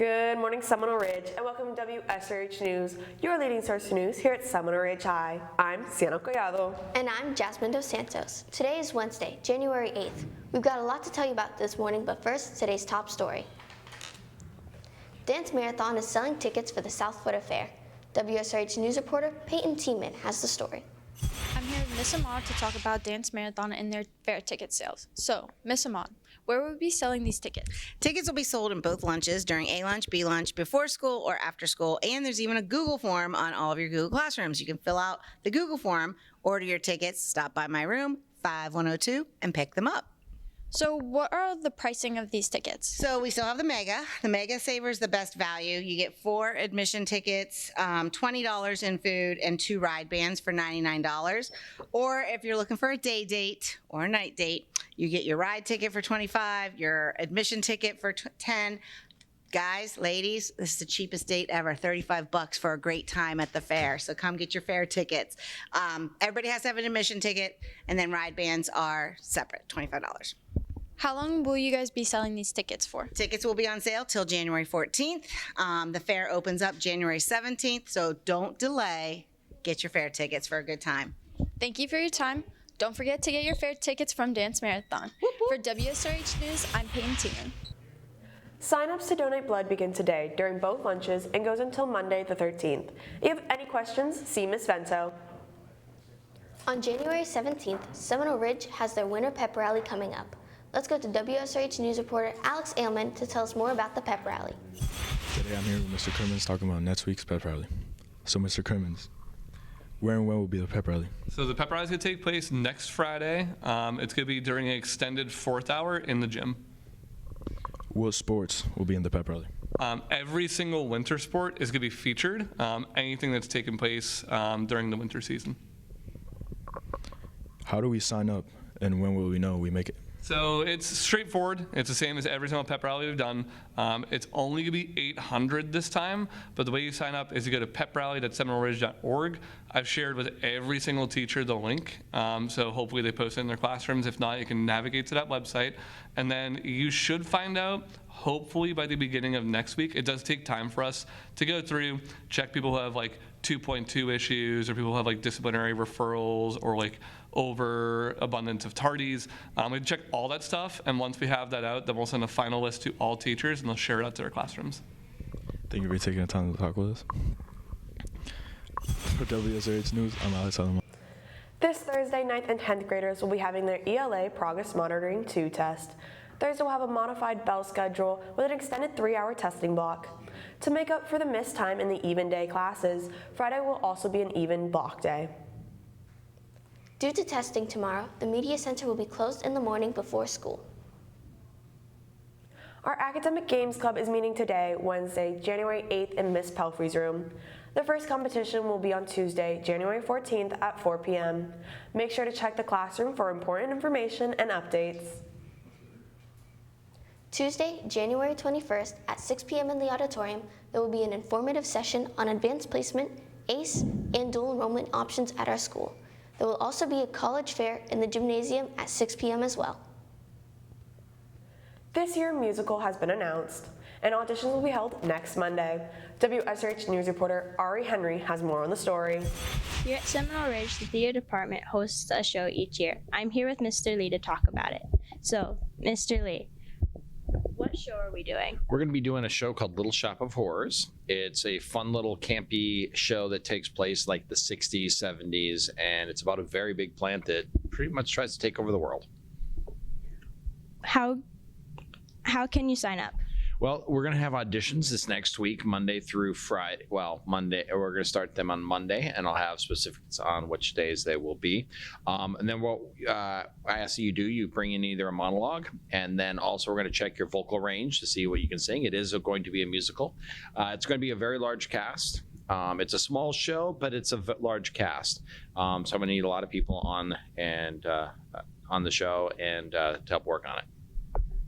Good morning, Seminole Ridge, and welcome to Wsrh News, your leading source of news here at Seminole Ridge High. I'm Sienna Collado. And I'm Jasmine Dos Santos. Today is Wednesday, January 8th. We've got a lot to tell you about this morning, but first, today's top story. Dance Marathon is selling tickets for the South Florida Fair. Wsrh News reporter Peyton Tiemann has the story. I'm here with Miss Amon to talk about Dance Marathon and their fair ticket sales. So, Miss Amon, where will we be selling these tickets? Tickets will be sold in both lunches during A lunch, B lunch, before school, or after school. And there's even a Google form on all of your Google Classrooms. You can fill out the Google form, order your tickets, stop by my room, 5102, and pick them up. So, what are the pricing of these tickets? So we still have the Mega. The Mega Saver is the best value. You get 4 admission tickets, $20 in food, and 2 ride bands for $99. Or if you're looking for a day date or a night date, you get your ride ticket for $25, your admission ticket for $10. Guys, ladies, this is the cheapest date ever, $35 for a great time at the fair. So come get your fair tickets. Everybody has to have an admission ticket, and then ride bands are separate, $25. How long will you guys be selling these tickets for? Tickets will be on sale till January 14th. The fair opens up January 17th, so don't delay. Get your fair tickets for a good time. Thank you for your time. Don't forget to get your fair tickets from Dance Marathon. Whoop, whoop. For Wsrh News, I'm Peyton Tiemann. Sign-ups to donate blood begin today during both lunches and goes until Monday the 13th. If you have any questions, see Ms. Vento. On January 17th, Seminole Ridge has their winter pep rally coming up. Let's go to Wsrh News reporter Alex Ailman to tell us more about the pep rally. Today I'm here with Mr. Crimmins talking about next week's pep rally. So Mr. Crimmins, where and when will be the pep rally? So the pep rally is going to take place next Friday. It's going to be during an extended 4th hour in the gym. What sports will be in the pep rally? Every single winter sport is going to be featured, anything that's taken place during the winter season. How do we sign up, and when will we know we make it? So it's straightforward. It's the same as every single pep rally we've done. It's only going to be $800 this time, but the way you sign up is you go to peprally.seminoleridge.org. I've shared with every single teacher the link, so hopefully they post it in their classrooms. If not, you can navigate to that website, and then you should find out hopefully by the beginning of next week. It does take time for us to go through, check people who have like 2.2 issues, or people who have like disciplinary referrals, or like overabundance of tardies. We check all that stuff, and once we have that out, then we'll send a final list to all teachers, and they'll share it out to their classrooms. Thank you for taking the time to talk with us. For Wsrh News, I'm Alex Ailman. This Thursday, 9th and 10th graders will be having their ELA Progress Monitoring 2 test. Thursday will have a modified bell schedule with an extended 3-hour testing block. To make up for the missed time in the even day classes, Friday will also be an even block day. Due to testing tomorrow, the Media Center will be closed in the morning before school. Our Academic Games Club is meeting today, Wednesday, January 8th in Miss Pelfrey's room. The first competition will be on Tuesday, January 14th at 4 p.m. Make sure to check the classroom for important information and updates. Tuesday, January 21st at 6 p.m. in the auditorium, there will be an informative session on advanced placement, ACE, and dual enrollment options at our school. There will also be a college fair in the gymnasium at 6 p.m. as well. This year's musical has been announced, and auditions will be held next Monday. Wsrh News reporter Ari Henry has more on the story. Here at Seminole Ridge, the theater department hosts a show each year. I'm here with Mr. Lee to talk about it. So, Mr. Lee, what show are we doing? We're going to be doing a show called Little Shop of Horrors. It's a fun little campy show that takes place like the 60s, 70s, and it's about a very big plant that pretty much tries to take over the world. How can you sign up? Well, we're going to have auditions this next week, Monday through Friday. Well, Monday, we're going to start them on Monday, and I'll have specifics on which days they will be. And then what I ask that you bring in either a monologue, and then also we're going to check your vocal range to see what you can sing. It is going to be a musical. It's going to be a very large cast. It's a small show, but it's a large cast. So I'm going to need a lot of people on the show and to help work on it.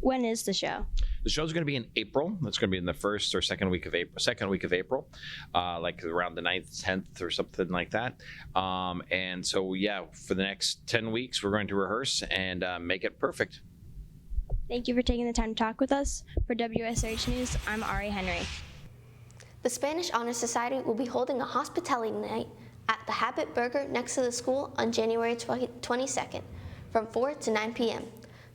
When is the show? The show's going to be in April. It's going to be in the first or second week of April, like around the 9th, 10th or something like that. And so, yeah, for the next 10 weeks, we're going to rehearse and make it perfect. Thank you for taking the time to talk with us. For WSRH News, I'm Ari Henry. The Spanish Honor Society will be holding a hospitality night at the Habit Burger next to the school on January 22nd from 4 to 9 p.m.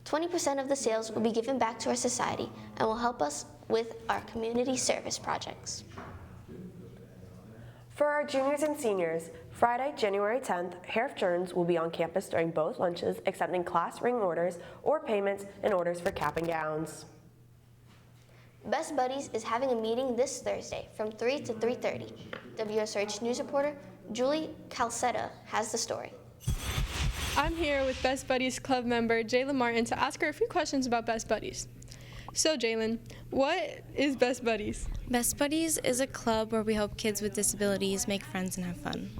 20% of the sales will be given back to our society and will help us with our community service projects. For our juniors and seniors, Friday, January 10th, Herf Jones will be on campus during both lunches, accepting class ring orders or payments and orders for cap and gowns. Best Buddies is having a meeting this Thursday from 3 to 3:30. WSRH News reporter Julie Calcetta has the story. I'm here with Best Buddies Club member Jalen Martin to ask her a few questions about Best Buddies. So Jalen, what is Best Buddies? Best Buddies is a club where we help kids with disabilities make friends and have fun.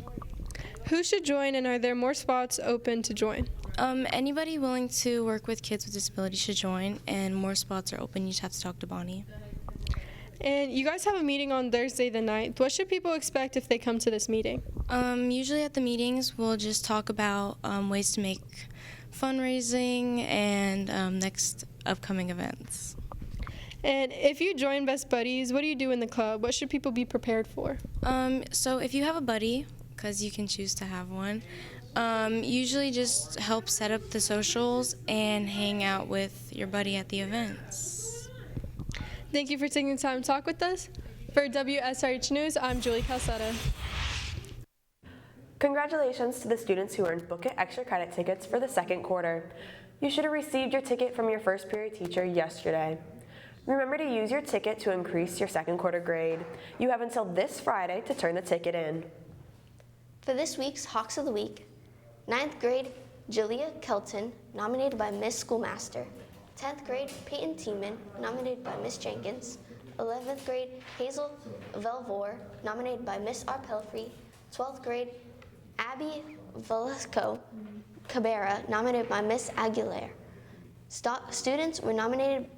Who should join, and are there more spots open to join? Anybody willing to work with kids with disabilities should join, and more spots are open. You just have to talk to Bonnie. And you guys have a meeting on Thursday the 9th. What should people expect if they come to this meeting? Usually at the meetings, we'll just talk about ways to make fundraising and next upcoming events. And if you join Best Buddies, what do you do in the club? What should people be prepared for? So if you have a buddy, because you can choose to have one, usually just help set up the socials and hang out with your buddy at the events. Thank you for taking the time to talk with us. For WSRH News, I'm Julie Calcetta. Congratulations to the students who earned Book It extra credit tickets for the second quarter. You should have received your ticket from your first period teacher yesterday. Remember to use your ticket to increase your second quarter grade. You have until this Friday to turn the ticket in. For this week's Hawks of the Week, 9th grade Julia Kelton, nominated by Miss Schoolmaster. 10th grade Peyton Tiemann, nominated by Miss Jenkins. 11th grade Hazel Velvor, nominated by Miss R. Pelfrey. 12th grade Abby Velasco Cabrera, nominated by Miss Aguilera. Students were nominated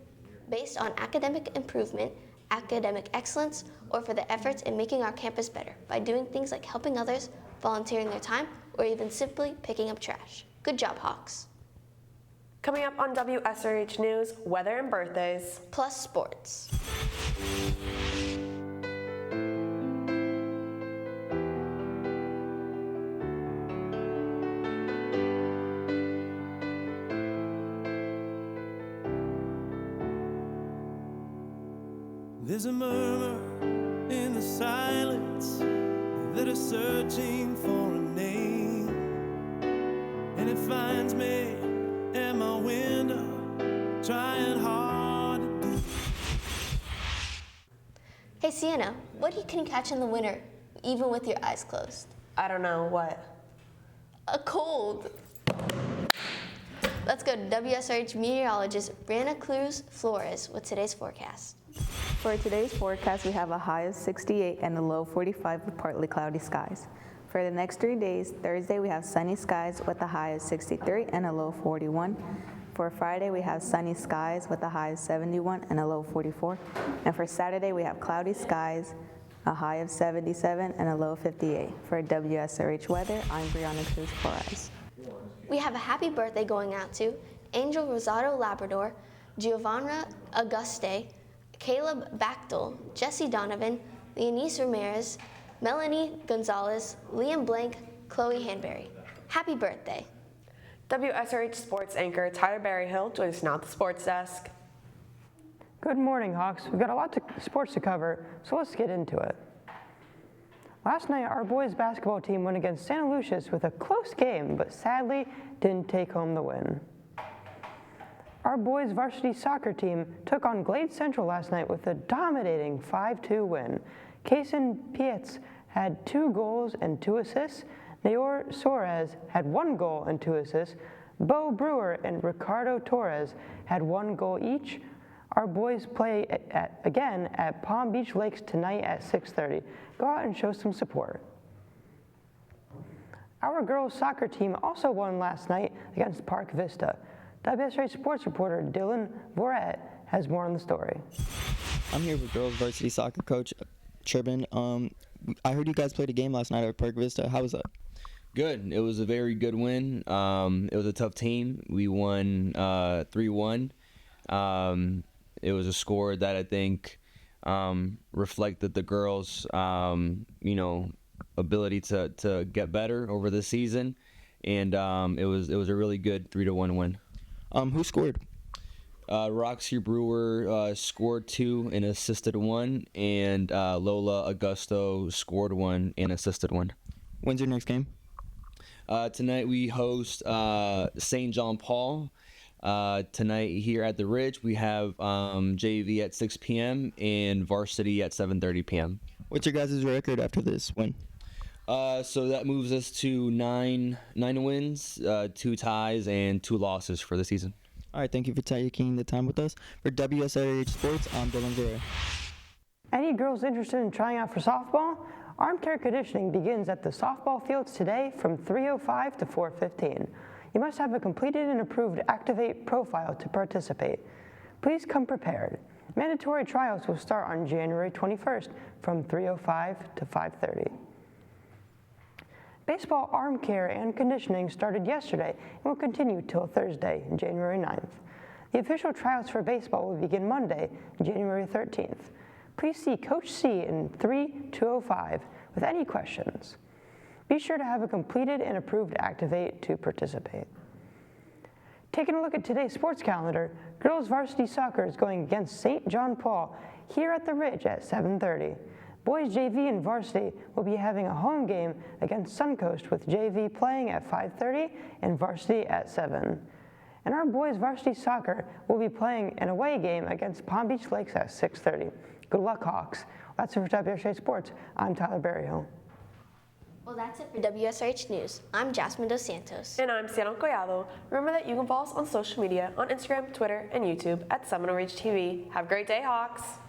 based on academic improvement, academic excellence, or for the efforts in making our campus better by doing things like helping others, volunteering their time, or even simply picking up trash. Good job, Hawks. Coming up on WSRH News, weather and birthdays. Plus sports. There's a murmur in the silence that is searching for a name, and it finds me at my window, trying hard to do. Hey Sienna, what can you catch in the winter, even with your eyes closed? I don't know, what? A cold. Let's go to WSRH meteorologist Brianna Cruz Flores with today's forecast. For today's forecast, we have a high of 68 and a low 45 with partly cloudy skies. For the next 3 days, Thursday we have sunny skies with a high of 63 and a low 41. For Friday, we have sunny skies with a high of 71 and a low 44. And for Saturday, we have cloudy skies, a high of 77 and a low 58. For WSRH weather, I'm Brianna Cruz Flores. We have a happy birthday going out to Angel Rosado Labrador, Giovanna Auguste, Caleb Bachtel, Jesse Donovan, Leonice Ramirez, Melanie Gonzalez, Liam Blank, Chloe Hanbury. Happy birthday. WSRH sports anchor Tyler Berryhill joins us now at the sports desk. Good morning, Hawks. We've got a lot of sports to cover, so let's get into it. Last night, our boys basketball team went against Santa Lucia's with a close game, but sadly didn't take home the win. Our boys varsity soccer team took on Glade Central last night with a dominating 5-2 win. Kaysen Pietz had 2 goals and 2 assists. Nayor Suarez had 1 goal and 2 assists. Bo Brewer and Ricardo Torres had 1 goal each. Our boys play again at Palm Beach Lakes tonight at 6:30. Go out and show some support. Our girls soccer team also won last night against Park Vista. WSRH sports reporter Dylan Voret has more on the story. I'm here with girls varsity soccer coach Chirban. I heard you guys played a game last night at Park Vista. How was that? Good. It was a very good win. It was a tough team. We won 3-1. It was a score that I think reflected the girls' ability to get better over the season, and it was a really good 3-1 win. Who scored? Roxy Brewer scored 2 and assisted 1, and Lola Augusto scored 1 and assisted 1. When's your next game? Tonight we host St. John Paul. Tonight here at the Ridge we have JV at 6 p.m. and varsity at 7:30 p.m. What's your guys' record after this win? So that moves us to nine wins, 2 ties, and 2 losses for the season. All right, thank you for taking the time with us. For Wsrh Sports, I'm Dylan Vera. Any girls interested in trying out for softball? Arm care conditioning begins at the softball fields today from 3:05 to 4:15. You must have a completed and approved Activate profile to participate. Please come prepared. Mandatory trials will start on January 21st from 3:05 to 5:30. Baseball arm care and conditioning started yesterday and will continue till Thursday, January 9th. The official tryouts for baseball will begin Monday, January 13th. Please see Coach C in 3:205 with any questions. Be sure to have a completed and approved Activate to participate. Taking a look at today's sports calendar, girls varsity soccer is going against St. John Paul here at the Ridge at 7:30. Boys JV and varsity will be having a home game against Suncoast with JV playing at 5:30 and varsity at 7. And our boys varsity soccer will be playing an away game against Palm Beach Lakes at 6:30. Good luck, Hawks. That's it for Wsrh Sports. I'm Tyler Berryhill. Well, that's it for WSRH News. I'm Jasmine Dos Santos. And I'm Sienna Collado. Remember that you can follow us on social media on Instagram, Twitter, and YouTube at Seminole Ridge TV. Have a great day, Hawks.